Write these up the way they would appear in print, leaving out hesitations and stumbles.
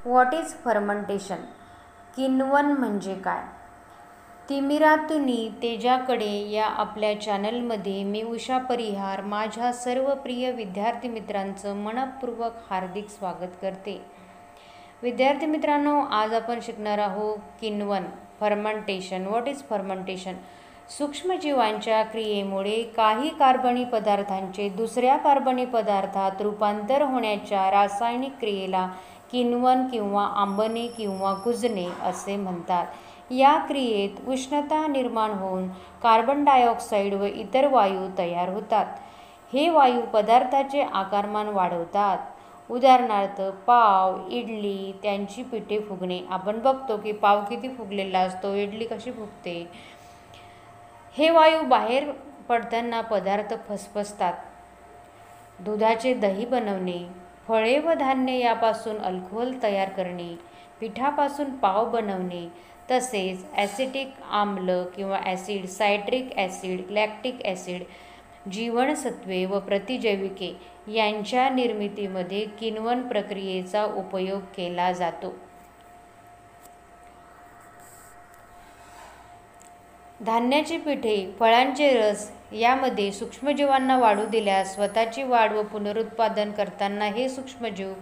What is fermentation? किण्वन म्हणजे काय? तिमिरातुनी तेजाकडे या आपल्या चॅनलमध्ये मी उषा परिहार माझ्या सर्व प्रिय विद्यार्थी मित्रांचं मनपूर्वक हार्दिक स्वागत करते. विद्यार्थी मित्रांनो, आज आपण शिकणार आहोत किण्वन, फर्मंटेशन. What is fermentation? सूक्ष्मजीवांच्या क्रियेमुळे काही कार्बनी पदार्थांचे दुसऱ्या कार्बनी पदार्थात रूपांतर होण्याच्या रासायनिक क्रियेला किण्वन किंवा आंबणे किंवा कुजणे असे म्हणतात. या क्रियेत उष्णता निर्माण होऊन कार्बन डायऑक्साईड व इतर वायू तयार होतात. हे वायू पदार्थाचे आकारमान वाढवतात. उदाहरणार्थ पाव, इडली, त्यांची पिठे फुगणे. आपण बघतो की पाव किती फुगलेला असतो, इडली कशी फुगते. हे वायू बाहेर पडताना पदार्थ फसफसतात. दुधाचे दही बनवणे, फळे व धान्य यापासून अल्कोहोल तयार करणे, पिठापासून पाव बनवणे, तसेच ॲसिटिक आम्ल किंवा acid, citric acid, lactic acid, जीवनसत्त्वे व प्रतिजैविके यांच्या निर्मितीमध्ये किण्वन प्रक्रियेचा उपयोग केला जातो. धान्याची पिठे, फळांचे रस यामध्ये सूक्ष्मजीवांना वाढू दिल्यास स्वतःची वाढ व पुनरुत्पादन करताना हे सूक्ष्मजीव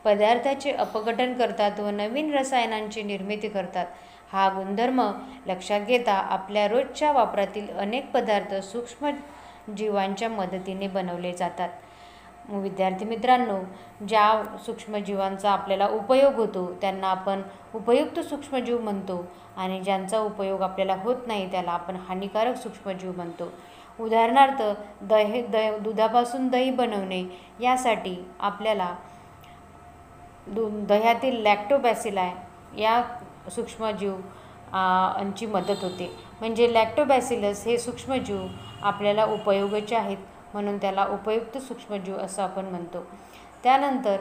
पदार्थाचे अपघटन करतात व नवीन रसायनांची निर्मिती करतात. हा गुणधर्म लक्षात घेता आपल्या रोजच्या वापरातील अनेक पदार्थ सूक्ष्मजीवांच्या मदतीने बनवले जातात. विद्यार्थी मित्रांनो, ज्या सूक्ष्मजीवांचा आपल्याला उपयोग होतो त्यांना आपण उपयुक्त सूक्ष्मजीव म्हणतो आणि ज्यांचा उपयोग आपल्याला होत नाही त्याला आपण हानिकारक सूक्ष्मजीव म्हणतो. उदाहरणार्थ दुधापासून दही बनवणे, यासाठी आपल्याला दह्यातील लॅक्टोबॅसिलाई या सूक्ष्मजीव यांची मदत होते. म्हणजे लॅक्टोबॅसिलस हे सूक्ष्मजीव आपल्याला उपयोगाचे आहेत म्हणून त्याला उपयुक्त सूक्ष्मजीव असं आपण म्हणतो. त्यानंतर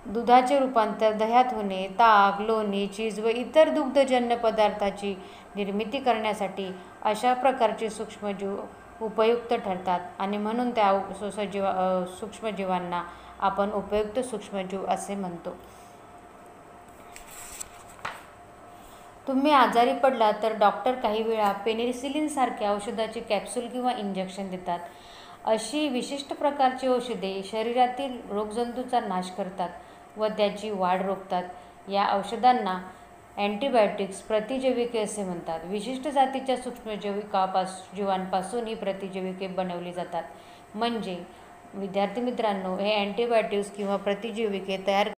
दुधाचे रूपांतर दह्यात होणे, ताक, लोणी, चीज व इतर दुग्धजन्य पदार्थाची निर्मिती करण्यासाठी अशा प्रकारचे सूक्ष्मजीव उपयुक्त ठरतात आणि म्हणून त्या सूक्ष्मजीवांना आपण उपयुक्त सूक्ष्मजीव असे म्हणतो. तुम्ही आजारी पडला तर डॉक्टर काही वेळा पेनिसिलिनसारख्या औषधाचे कॅप्सूल किंवा इंजेक्शन देतात. अशी विशिष्ट प्रकारची औषधे शरीरातील रोगजंतूंचा नाश करतात व त्याची वाढ रोखतात. या औषधांना अँटीबायोटिक्स, प्रतिजैविके असे म्हणतात. विशिष्ट जातीच्या सूक्ष्मजीवांपासून ही प्रतिजैविके बनवली जातात. म्हणजे विद्यार्थी मित्रांनो, हे अँटीबायोटिक्स किंवा प्रतिजैविके तयार